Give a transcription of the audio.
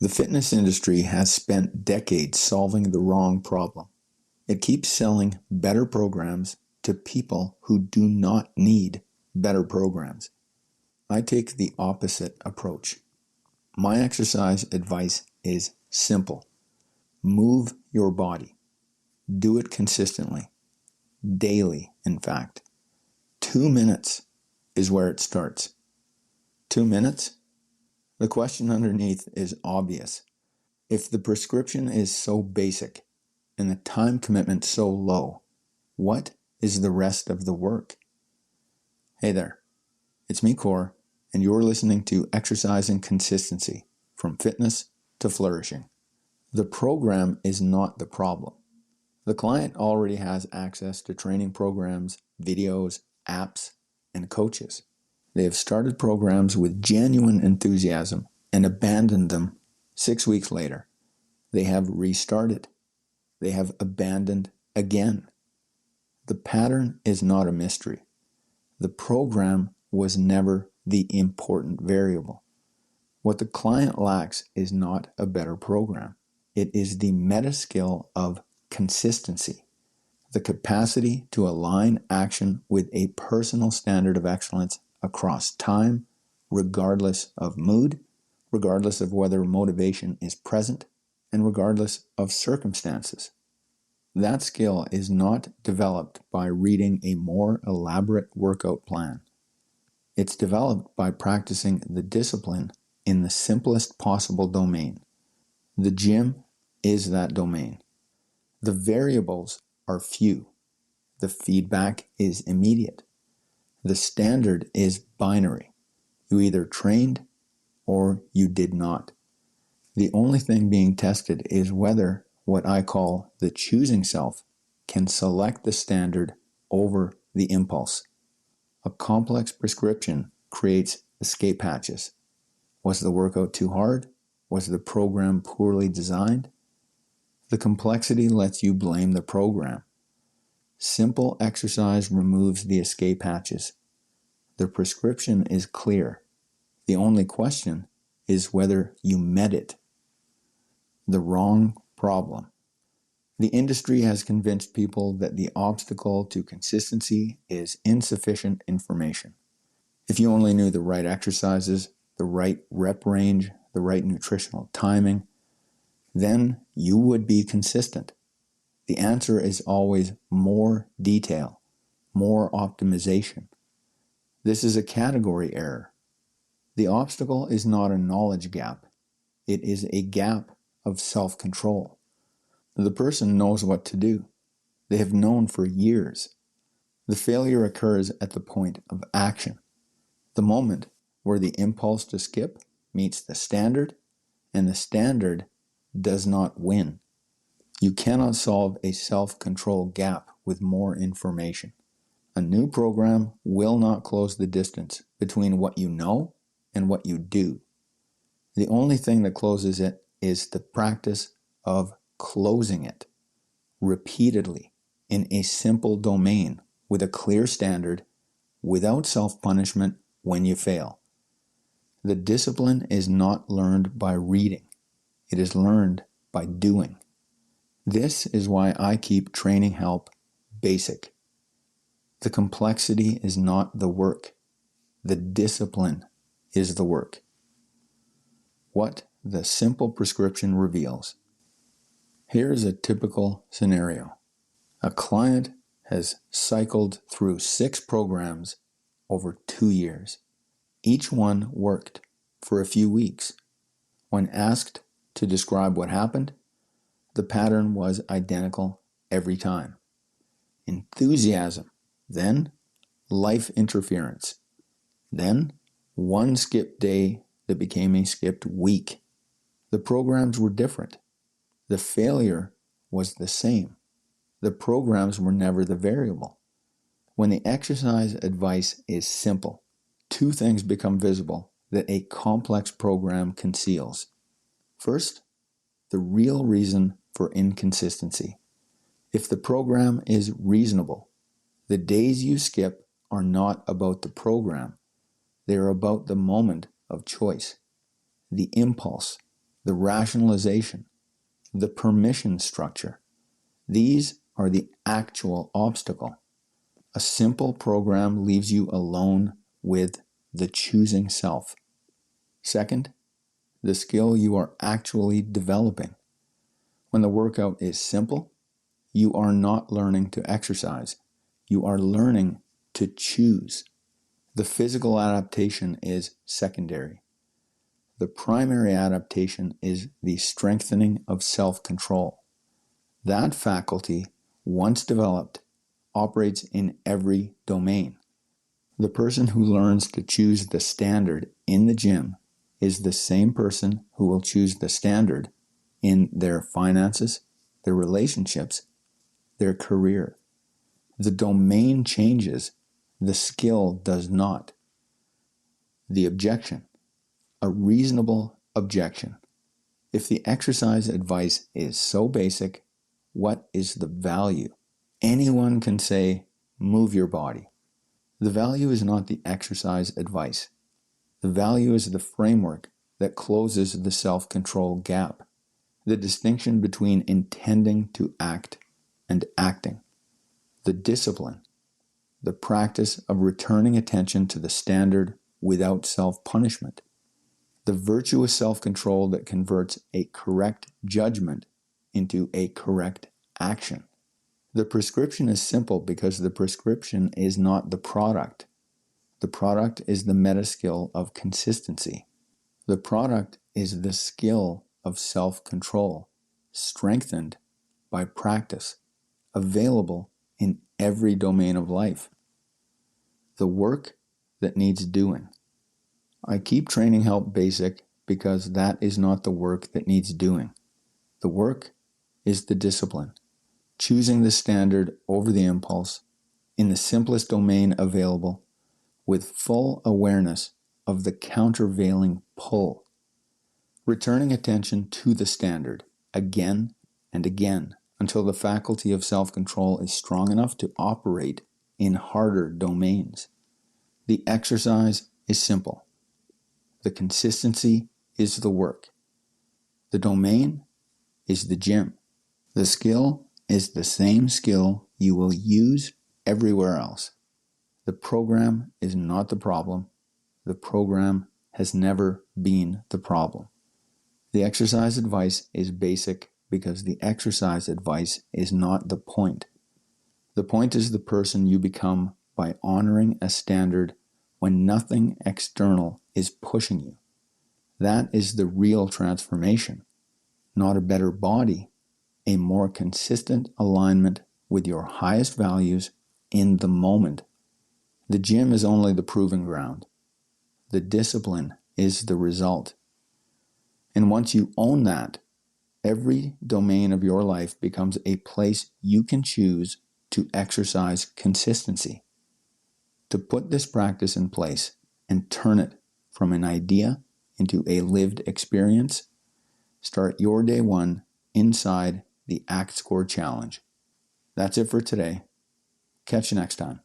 The fitness industry has spent decades solving the wrong problem. It keeps selling better programs to people who do not need better programs. I take the opposite approach. My exercise advice is simple. Move your body. Do it consistently. Daily, in fact. 2 minutes is where it starts. 2 minutes? The question underneath is obvious. If the prescription is so basic and the time commitment so low, what is the rest of the work? Hey there, it's me, Core, and you're listening to Exercise and Consistency, from fitness to flourishing. The program is not the problem. The client already has access to training programs, videos, apps, and coaches. They have started programs with genuine enthusiasm and abandoned them 6 weeks later. They have restarted. They have abandoned again. The pattern is not a mystery. The program was never the important variable. What the client lacks is not a better program. It is the meta skill of consistency, the capacity to align action with a personal standard of excellence across time, regardless of mood, regardless of whether motivation is present, and regardless of circumstances. That skill is not developed by reading a more elaborate workout plan. It's developed by practicing the discipline in the simplest possible domain. The gym is that domain. The variables are few. The feedback is immediate. The standard is binary. You either trained or you did not. The only thing being tested is whether what I call the choosing self can select the standard over the impulse. A complex prescription creates escape hatches. Was the workout too hard? Was the program poorly designed? The complexity lets you blame the program. Simple exercise removes the escape hatches. The prescription is clear. The only question is whether you met it. The wrong problem. The industry has convinced people that the obstacle to consistency is insufficient information. If you only knew the right exercises, the right rep range, the right nutritional timing, then you would be consistent. The answer is always more detail, more optimization. This is a category error. The obstacle is not a knowledge gap. It is a gap of self-control. The person knows what to do. They have known for years. The failure occurs at the point of action, the moment where the impulse to skip meets the standard, and the standard does not win. You cannot solve a self-control gap with more information. A new program will not close the distance between what you know and what you do. The only thing that closes it is the practice of closing it repeatedly in a simple domain with a clear standard, without self-punishment when you fail. The discipline is not learned by reading. It is learned by doing. This is why I keep training help basic. The complexity is not the work. The discipline is the work. What the simple prescription reveals. Here's a typical scenario. A client has cycled through 6 programs over 2 years. Each one worked for a few weeks. When asked to describe what happened, the pattern was identical every time. Enthusiasm, then life interference, then one skipped day that became a skipped week. The programs were different. The failure was the same. The programs were never the variable. When the exercise advice is simple, 2 things become visible that a complex program conceals. First, the real reason for inconsistency. If the program is reasonable, the days you skip are not about the program. They are about the moment of choice, the impulse, the rationalization, the permission structure. These are the actual obstacle. A simple program leaves you alone with the choosing self. Second, the skill you are actually developing. When the workout is simple, you are not learning to exercise. You are learning to choose. The physical adaptation is secondary. The primary adaptation is the strengthening of self-control. That faculty, once developed, operates in every domain. The person who learns to choose the standard in the gym is the same person who will choose the standard in their finances, their relationships, their career. The domain changes, the skill does not. The objection, a reasonable objection. If the exercise advice is so basic, what is the value? Anyone can say, move your body. The value is not the exercise advice. The value is the framework that closes the self-control gap, the distinction between intending to act and acting, the discipline, the practice of returning attention to the standard without self-punishment, the virtuous self-control that converts a correct judgment into a correct action. The prescription is simple because the prescription is not the product. The product is the meta skill of consistency. The product is the skill of self-control, strengthened by practice, available in every domain of life. The work that needs doing. I keep training help basic because that is not the work that needs doing. The work is the discipline, choosing the standard over the impulse in the simplest domain available with full awareness of the countervailing pull, returning attention to the standard again and again until the faculty of self-control is strong enough to operate in harder domains. The exercise is simple. The consistency is the work. The domain is the gym. The skill is the same skill you will use everywhere else. The program is not the problem. The program has never been the problem. The exercise advice is basic because the exercise advice is not the point. The point is the person you become by honoring a standard when nothing external is pushing you. That is the real transformation, not a better body, a more consistent alignment with your highest values in the moment. The gym is only the proving ground. The discipline is the result. And once you own that, every domain of your life becomes a place you can choose to exercise consistency. To put this practice in place and turn it from an idea into a lived experience, start your day one inside the ACT Score Challenge. That's it for today. Catch you next time.